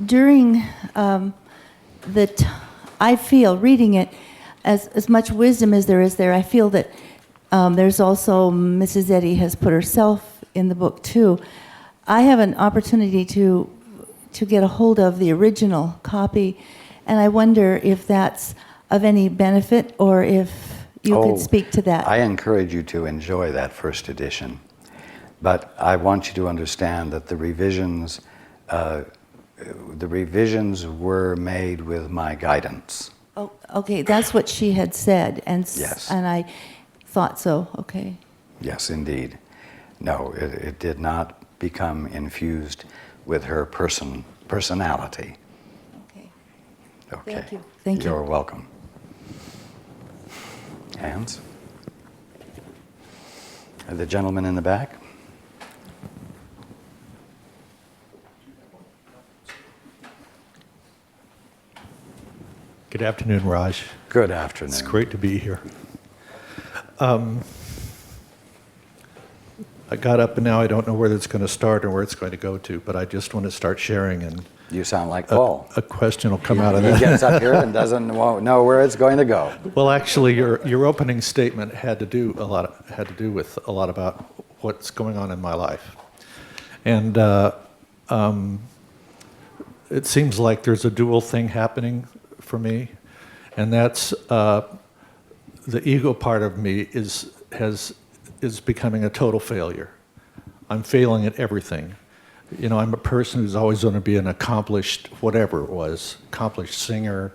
during I feel, reading it, as much wisdom as there is there, I feel that there's also, Mrs. Eddy has put herself in the book too. I have an opportunity to get a hold of the original copy, and I wonder if that's of any benefit, or if you could speak to that. I encourage you to enjoy that first edition, but I want you to understand that the revisions were made with my guidance. Oh, okay, that's what she had said, and Yes. and I thought so. Okay. Yes, indeed. No, it did not become infused with her personality. Okay. Okay. Thank you. Thank you. You're welcome. Hands? The gentleman in the back? Good afternoon, Raj. Good afternoon. It's great to be here. I got up and now I don't know where it's going to start or where it's going to go to, but I just want to start sharing, and You sound like Paul. a question will come out of He that. gets up here and won't know where it's going to go. Well, actually, your opening statement had to do with a lot about what's going on in my life, and it seems like there's a dual thing happening for me, and that's the ego part of me is becoming a total failure. I'm failing at everything. You know, I'm a person who's always going to be an accomplished, whatever it was, accomplished singer.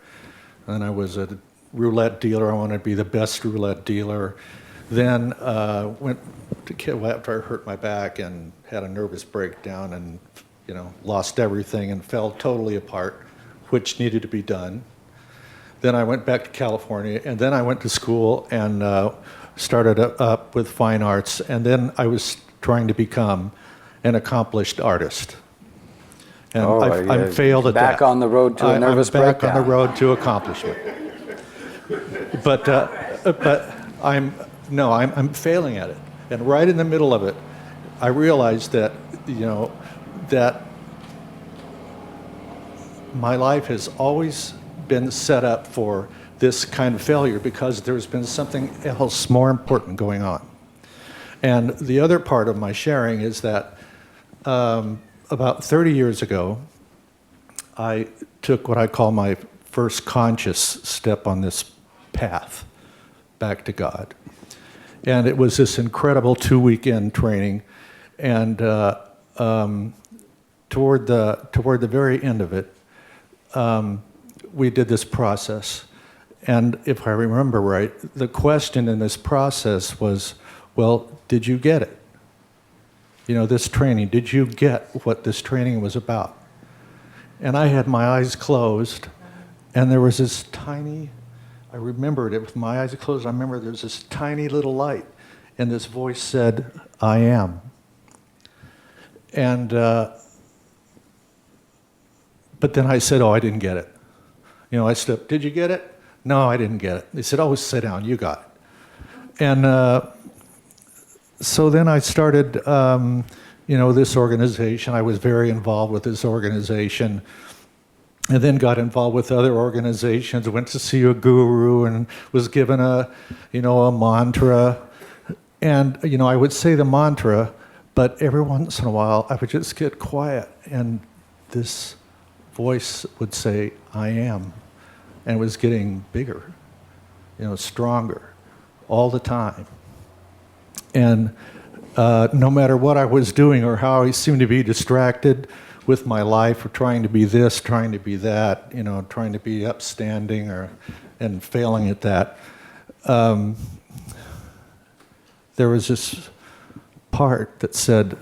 Then I was a roulette dealer. I wanted to be the best roulette dealer. Then went to after I hurt my back and had a nervous breakdown and, you know, lost everything and fell totally apart, which needed to be done. Then I went back to California, and then I went to school and started up with fine arts, and then I was trying to become an accomplished artist. And I'm failed at that. Back on the road to a nervous breakdown. I'm back on the road to accomplishment. But I'm failing at it. And right in the middle of it, I realized that, you know, that my life has always been set up for this kind of failure because there's been something else more important going on. And the other part of my sharing is that about 30 years ago, I took what I call my first conscious step on this path back to God. And it was this incredible 2-weekend training. And toward the very end of it, we did this process. And if I remember right, the question in this process was, well, did you get it? You know, this training, did you get what this training was about? And I had my eyes closed, and there was this tiny, I remembered it with my eyes closed, I remember there was this tiny little light, and this voice said, I am. And, but then I said, oh, I didn't get it. You know, I stood up, did you get it? No, I didn't get it. They said, oh, sit down, you got it. And so then I started, you know, this organization. I was very involved with this organization, and then got involved with other organizations. Went to see a guru and was given a mantra. And, you know, I would say the mantra, but every once in a while I would just get quiet, and this voice would say, I am. And it was getting bigger, you know, stronger all the time. And no matter what I was doing or how I seemed to be distracted with my life or trying to be this, trying to be that, you know, trying to be upstanding and failing at that, there was this part that said,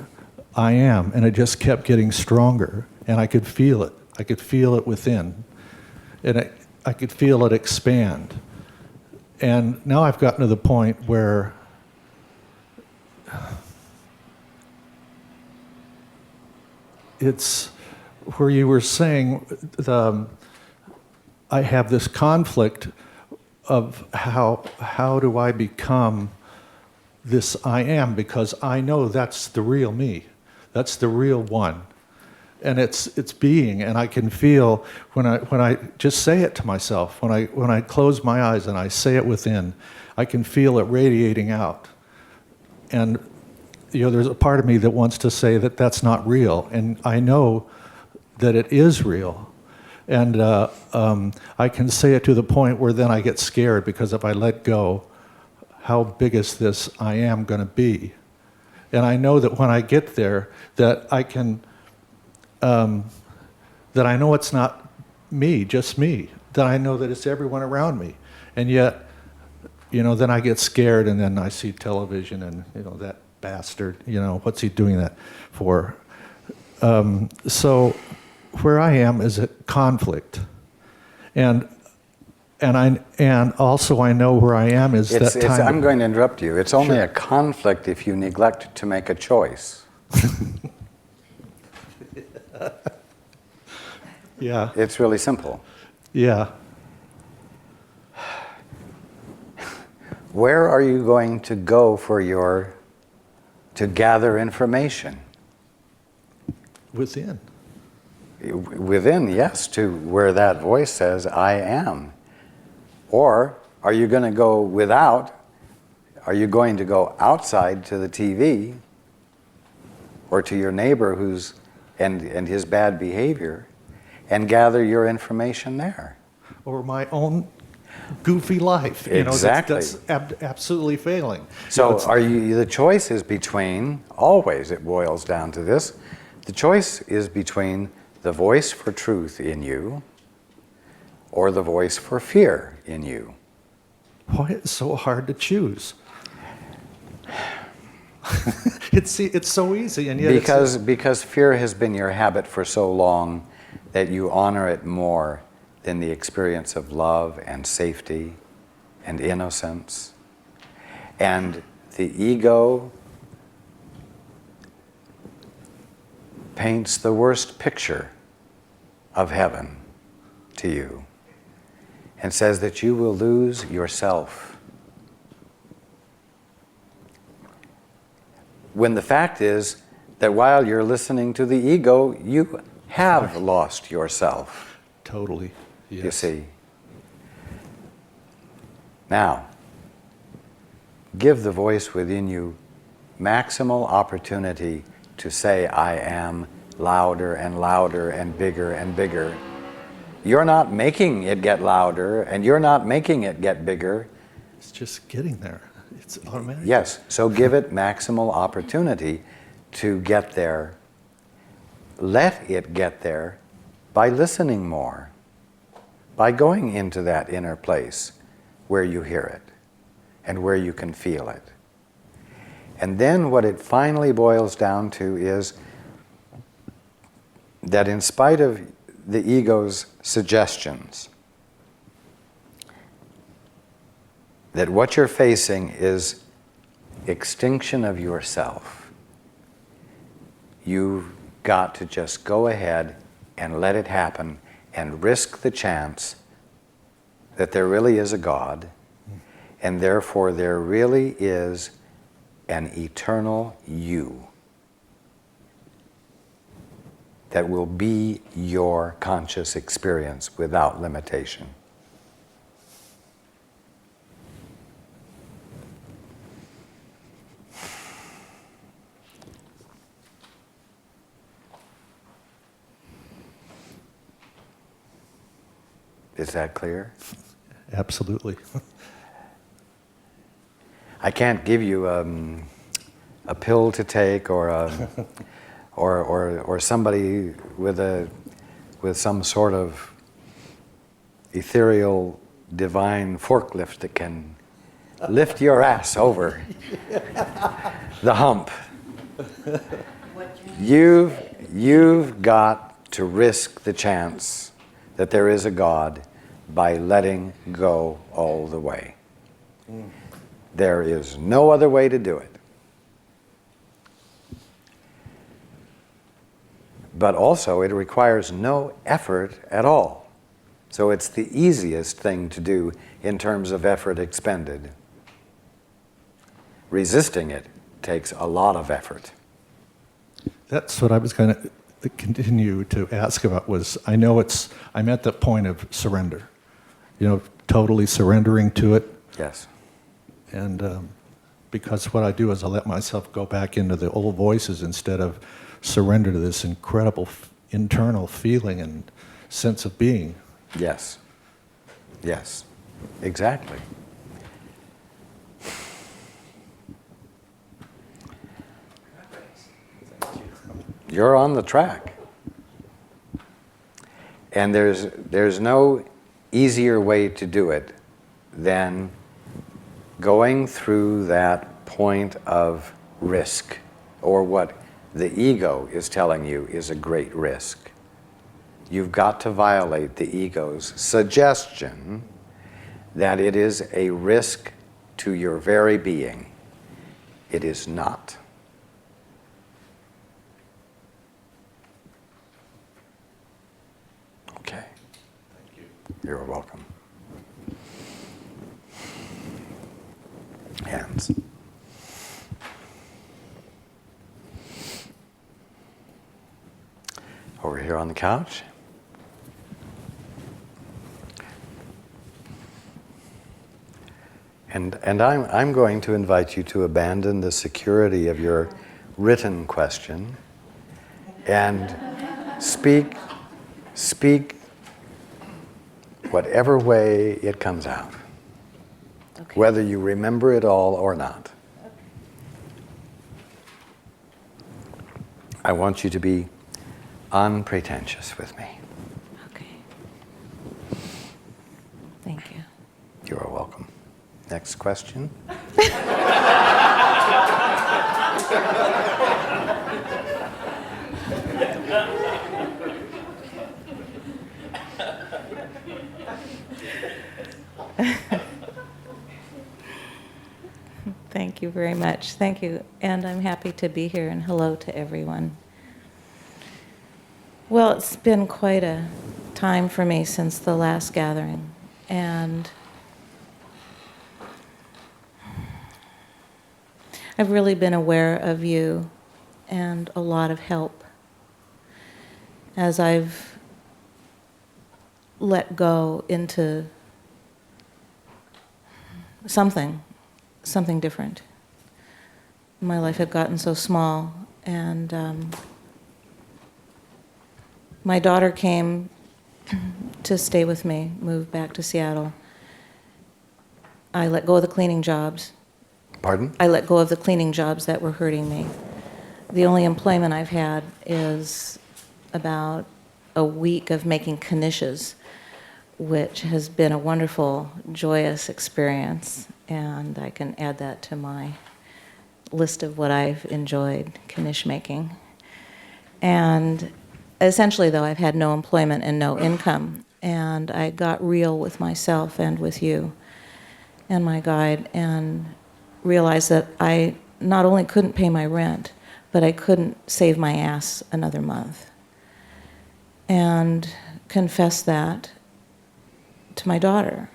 I am, and it just kept getting stronger, and I could feel it. I could feel it within, and I could feel it expand. And now I've gotten to the point where it's where you were saying I have this conflict of how do I become this I am, because I know that's the real me. That's the real one. and it's being, and I can feel when I just say it to myself, when I close my eyes and I say it within, I can feel it radiating out. And there's a part of me that wants to say that that's not real, and I know that it is real. And I can say it to the point where then I get scared, because if I let go, how big is this I am going to be? And I know that when I get there, that I can, that I know it's not me, just me, that I know that it's everyone around me. And yet, then I get scared, and then I see television, and, that bastard, what's he doing that for? So where I am is at conflict. And also I know where I am is that time. I'm going to interrupt you. It's only a conflict if you neglect to make a choice. Yeah. It's really simple. Yeah. Where are you going to go to gather information? Within. Within, yes, to where that voice says, I am. Or are you going to go without? Are you going to go outside to the TV or to your neighbor and his bad behavior and gather your information there? Or my own goofy life. Exactly. That's absolutely failing. So the choice is between, always it boils down to this, the choice is between the voice for truth in you or the voice for fear in you. Why it's so hard to choose? It's so easy, and yet because fear has been your habit for so long that you honor it more than the experience of love and safety and innocence. And the ego paints the worst picture of heaven to you and says that you will lose yourself. When the fact is that while you're listening to the ego, you have lost yourself. Totally. Yes. You see. Now, give the voice within you maximal opportunity to say, I am, louder and louder and bigger. You're not making it get louder, and you're not making it get bigger. It's just getting there. It's automatic. Yes, so give it maximal opportunity to get there. Let it get there by listening more, by going into that inner place where you hear it and where you can feel it. And then what it finally boils down to is that in spite of the ego's suggestions, that what you're facing is extinction of yourself. You've got to just go ahead and let it happen and risk the chance that there really is a God, and therefore there really is an eternal you that will be your conscious experience without limitation. Is that clear? Absolutely. I can't give you a pill to take or somebody with some sort of ethereal divine forklift that can lift your ass over the hump. You've got to risk the chance that there is a God by letting go all the way. There is no other way to do it. But also it requires no effort at all. So it's the easiest thing to do in terms of effort expended. Resisting it takes a lot of effort. That's what I was going to continue to ask about was, I'm at the point of surrender, totally surrendering to it. Yes. And because what I do is I let myself go back into the old voices instead of surrender to this incredible internal feeling and sense of being. Yes. Yes. Exactly. You're on the track. And there's no easier way to do it than going through that point of risk, or what the ego is telling you is a great risk. You've got to violate the ego's suggestion that it is a risk to your very being. It is not. Okay. Thank you. You're welcome. Hands. Over here on the couch. And I'm going to invite you to abandon the security of your written question and speak whatever way it comes out, Okay. whether you remember it all or not. I want you to be unpretentious with me. Okay. Thank you. You are welcome. Next question. Thank you very much. Thank you. And I'm happy to be here, and hello to everyone. Well, it's been quite a time for me since the last gathering, and I've really been aware of you and a lot of help as I've let go into something different. My life had gotten so small, and my daughter came to stay with me, moved back to Seattle. I let go of the cleaning jobs. Pardon? I let go of the cleaning jobs that were hurting me. The only employment I've had is about a week of making knishes, which has been a wonderful, joyous experience, and I can add that to my list of what I've enjoyed, knish making. And essentially, though, I've had no employment and no income, and I got real with myself and with you and my guide, and realized that I not only couldn't pay my rent, but I couldn't save my ass another month. And confessed that to my daughter.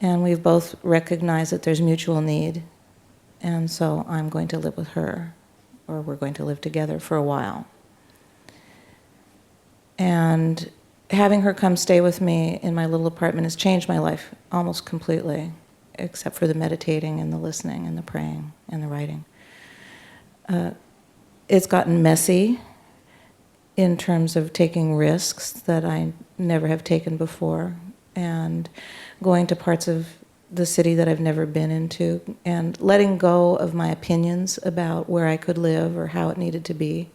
And we've both recognized that there's mutual need, and so I'm going to live with her, or we're going to live together for a while. And having her come stay with me in my little apartment has changed my life almost completely, except for the meditating and the listening and the praying and the writing. It's gotten messy in terms of taking risks that I never have taken before, and going to parts of the city that I've never been into, and letting go of my opinions about where I could live or how it needed to be.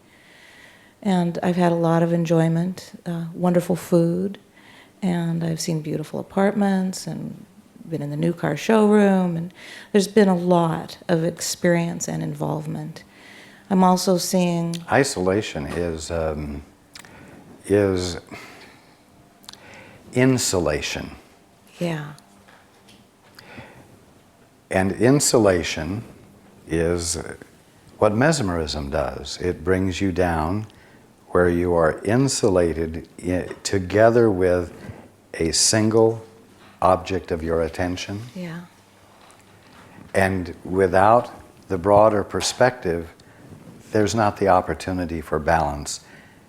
And I've had a lot of enjoyment, wonderful food, and I've seen beautiful apartments and been in the new car showroom, and there's been a lot of experience and involvement. I'm also seeing... Isolation is insulation. Yeah. And insulation is what mesmerism does. It brings you down where you are insulated together with a single object of your attention. Yeah. And without the broader perspective, there's not the opportunity for balance,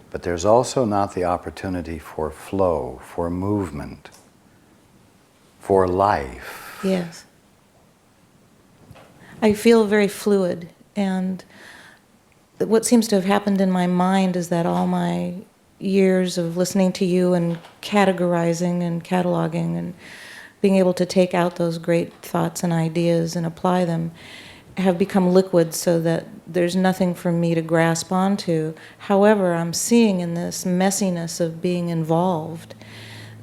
but there's also not the opportunity for flow, for movement, for life. Yes. I feel very fluid, and what seems to have happened in my mind is that all my years of listening to you and categorizing and cataloging and being able to take out those great thoughts and ideas and apply them have become liquid, so that there's nothing for me to grasp onto. However, I'm seeing in this messiness of being involved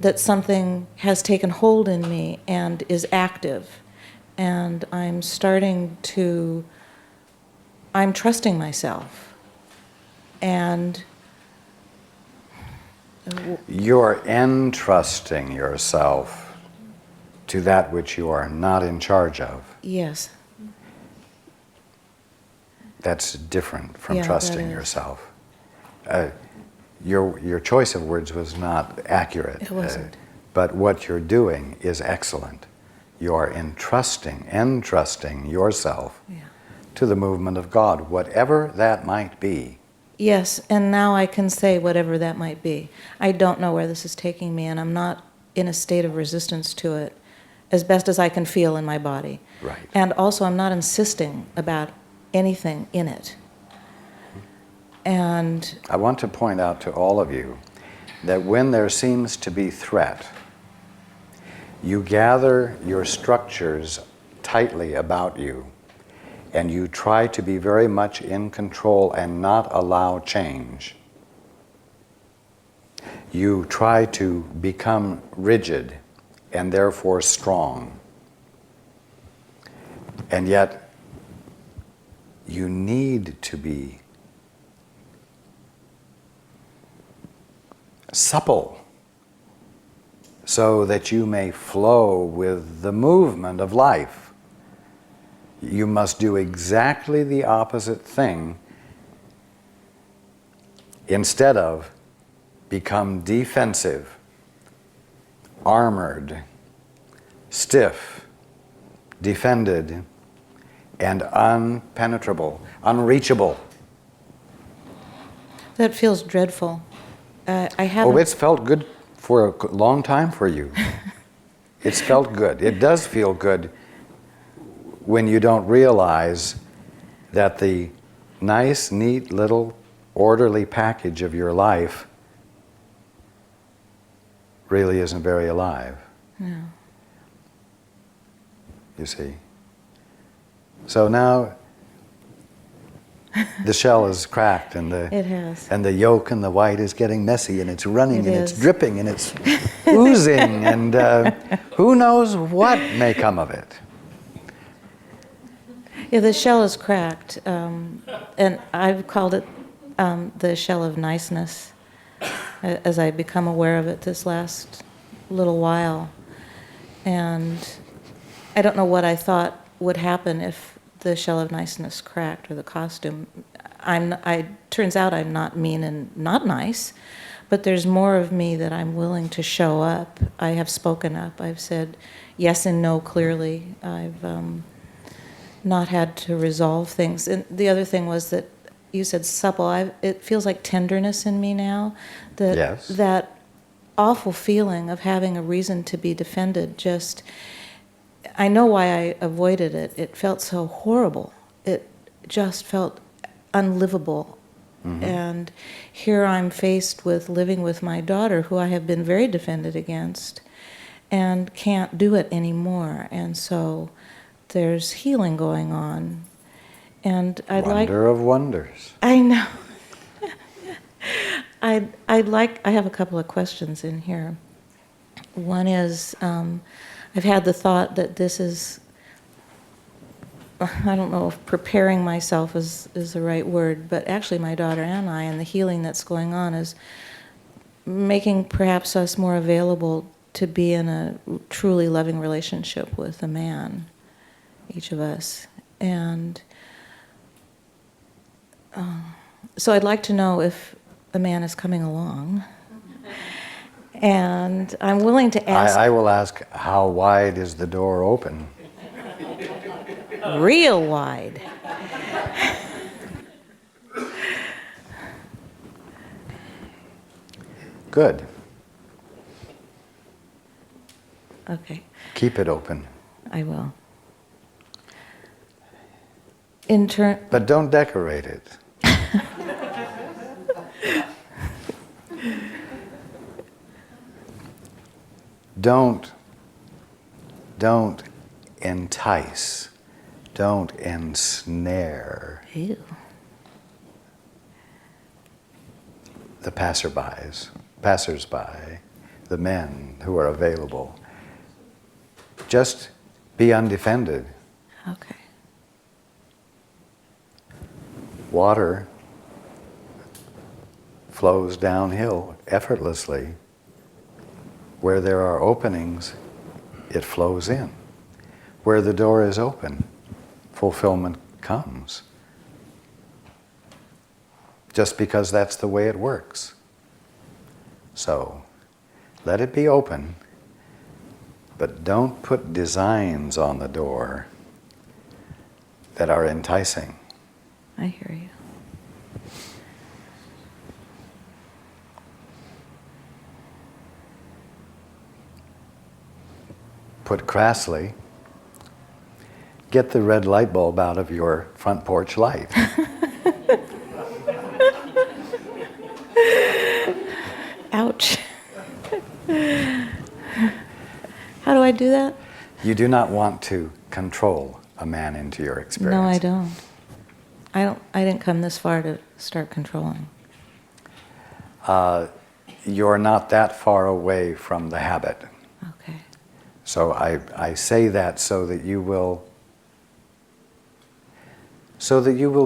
that something has taken hold in me and is active. And I'm trusting myself. And You're entrusting yourself to that which you are not in charge of. yes, That's different from Yeah, that trusting is. yourself. Your choice of words was not accurate. It wasn't. But what you're doing is excellent. You're entrusting yourself yeah. to the movement of God, whatever that might be. Yes, and now I can say whatever that might be. I don't know where this is taking me, and I'm not in a state of resistance to it as best as I can feel in my body. Right. And also, I'm not insisting about anything in it. And I want to point out to all of you that when there seems to be threat, you gather your structures tightly about you, and you try to be very much in control and not allow change. You try to become rigid and therefore strong. And yet, you need to be supple so that you may flow with the movement of life. You must do exactly the opposite thing instead of become defensive, armored, stiff, defended, and unpenetrable, unreachable. that feels dreadful. I haven't... Oh, it's felt good for a long time for you. It's felt good. It does feel good when you don't realize that the nice, neat, little, orderly package of your life really isn't very alive. No. You see. So now the shell is cracked, and It has. and the yolk and the white is getting messy, and it's running, It and it's is. dripping, and it's oozing, and who knows what may come of it. Yeah, the shell is cracked, and I've called it the shell of niceness as I become aware of it this last little while. And I don't know what I thought would happen if the shell of niceness cracked, or the costume. Turns out I'm not mean and not nice, but there's more of me that I'm willing to show up. I have spoken up. I've said yes and no clearly. I've not had to resolve things. And the other thing was that you said supple. It feels like tenderness in me now. Yes. That awful feeling of having a reason to be defended just... I know why I avoided it. It felt so horrible. It just felt unlivable. Mm-hmm. And here I'm faced with living with my daughter, who I have been very defended against, and can't do it anymore. And so there's healing going on. And I'd like... Wonder of wonders. I know. I have a couple of questions in here. One is, I've had the thought that this is, I don't know if preparing myself is the right word, but actually my daughter and I, and the healing that's going on, is making perhaps us more available to be in a truly loving relationship with a man, each of us. And so I'd like to know if a man is coming along. And I'm willing to ask... I will ask, how wide is the door open? Real wide. Good. Okay, Keep it open. I will. In turn, But don't decorate it. Don't entice. Don't ensnare ew. the passersby, the men who are available. Just be undefended. Okay. Water flows downhill effortlessly. Where there are openings, it flows in. Where the door is open, fulfillment comes. Just because that's the way it works. So, let it be open, but don't put designs on the door that are enticing. I hear you. Put crassly, get the red light bulb out of your front porch light. Ouch. How do I do that? You do not want to control a man into your experience. No, I don't. I didn't come this far to start controlling. You're not that far away from the habit. Okay. So I say that so that you will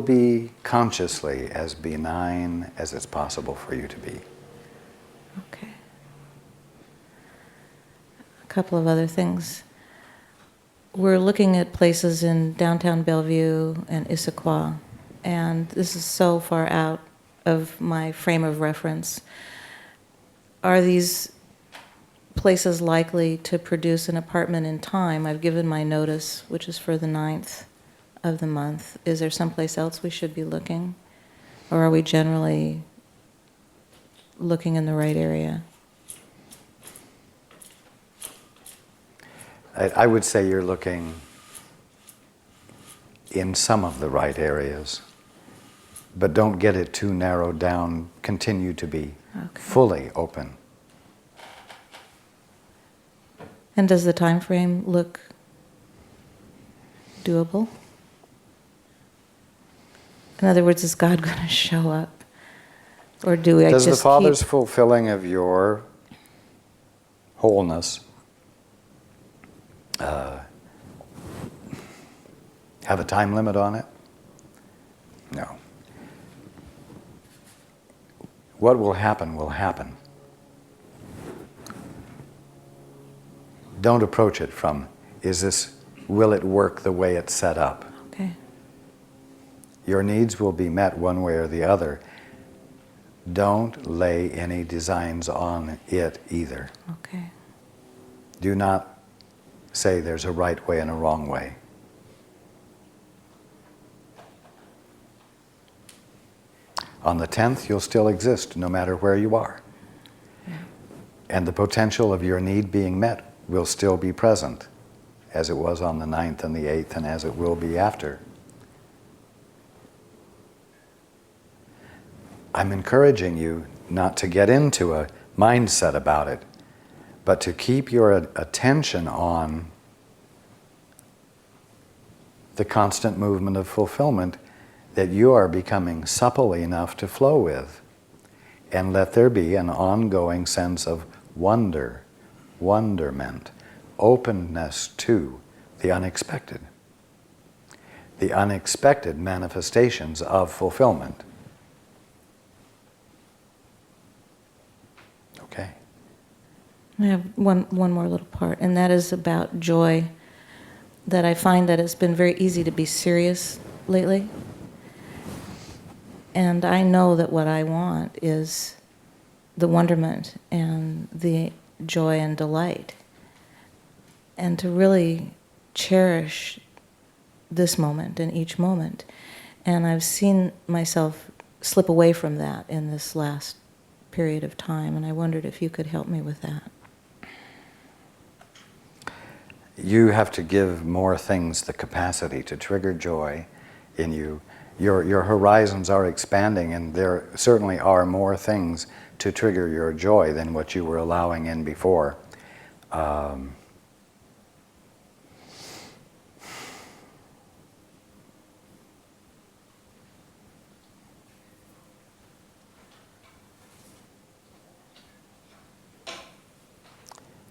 be consciously as benign as it's possible for you to be. Okay. A couple of other things. We're looking at places in downtown Bellevue and Issaquah, and this is so far out of my frame of reference. Are these places likely to produce an apartment in time? I've given my notice, which is for the 9th of the month. Is there someplace else we should be looking? Or are we generally looking in the right area? I would say you're looking in some of the right areas, but don't get it too narrowed down. Continue to be fully open. And does the time frame look doable? In other words, is God going to show up? Or do I Does just the Father's keep... fulfilling of your wholeness have a time limit on it? No. What will happen will happen. Don't approach it from, will it work the way it's set up? Okay. Your needs will be met one way or the other. Don't lay any designs on it either. Okay. Do not say there's a right way and a wrong way. On the 10th, you'll still exist no matter where you are. Yeah. And the potential of your need being met will still be present, as it was on the 9th and the 8th, and as it will be after. I'm encouraging you not to get into a mindset about it, but to keep your attention on the constant movement of fulfillment that you are becoming supple enough to flow with. And let there be an ongoing sense of wonder, wonderment, openness to the unexpected manifestations of fulfillment. Okay. I have one more little part, and that is about joy, that I find that it's been very easy to be serious lately. And I know that what I want is the wonderment and the joy and delight. And to really cherish this moment and each moment. And I've seen myself slip away from that in this last period of time, and I wondered if you could help me with that. You have to give more things the capacity to trigger joy in you. Your horizons are expanding, and there certainly are more things to trigger your joy than what you were allowing in before.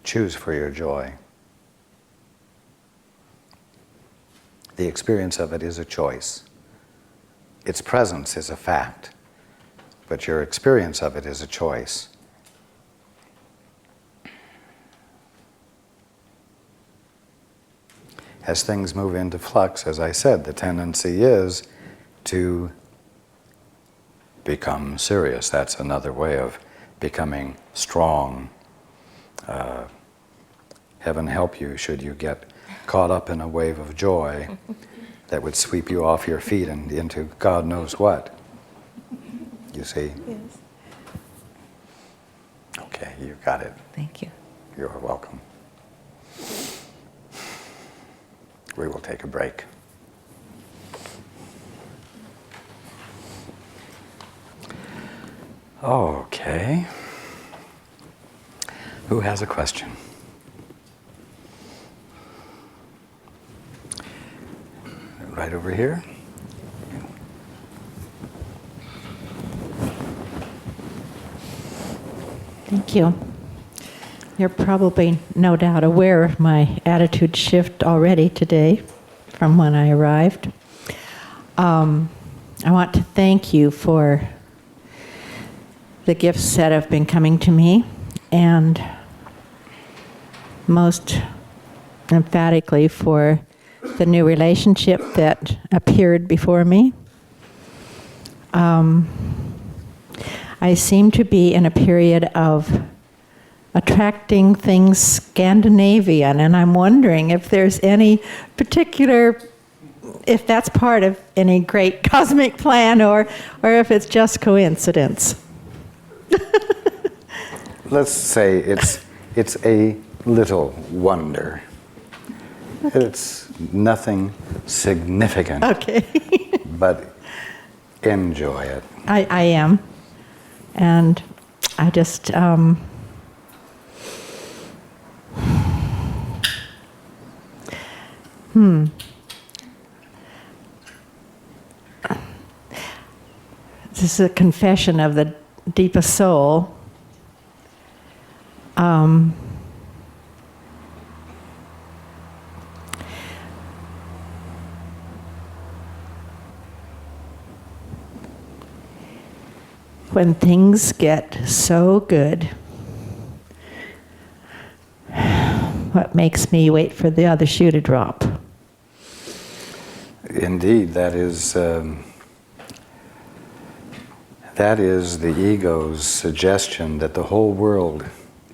Choose for your joy. The experience of it is a choice. Its presence is a fact, but your experience of it is a choice. As things move into flux, as I said, the tendency is to become serious. That's another way of becoming strong. Heaven help you should you get caught up in a wave of joy that would sweep you off your feet and into God knows what. You see? Yes. Okay, you got it. Thank you. You're welcome. We will take a break. Okay. Who has a question? Right over here. Thank you. You're probably, no doubt, aware of my attitude shift already today from when I arrived. I want to thank you for the gifts that have been coming to me, and most emphatically for the new relationship that appeared before me. I seem to be in a period of attracting things Scandinavian, and I'm wondering if there's any particular, if that's part of any great cosmic plan, or if it's just coincidence. Let's say it's a little wonder. It's nothing significant. Okay. But enjoy it. I am. And I just, This is a confession of the deepest soul. When things get so good, what makes me wait for the other shoe to drop? Indeed, that is the ego's suggestion that the whole world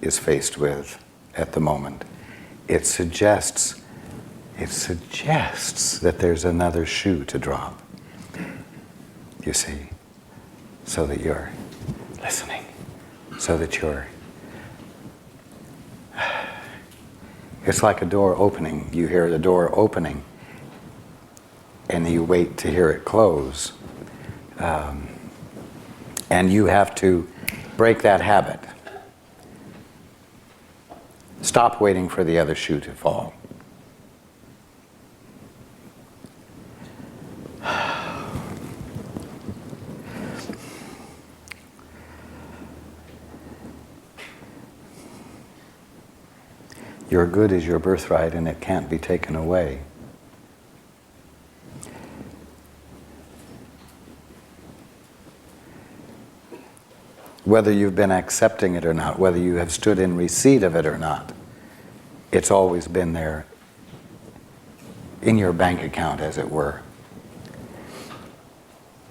is faced with at the moment. It suggests that there's another shoe to drop. You see, so that you're listening, so that you're. It's like a door opening. You hear the door opening, and you wait to hear it close. And you have to break that habit. Stop waiting for the other shoe to fall. Your good is your birthright, and it can't be taken away. Whether you've been accepting it or not, whether you have stood in receipt of it or not, it's always been there in your bank account, as it were,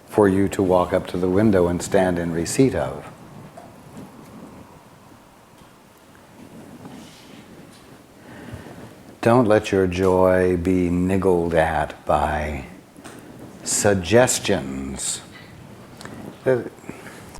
for you to walk up to the window and stand in receipt of. Don't let your joy be niggled at by suggestions.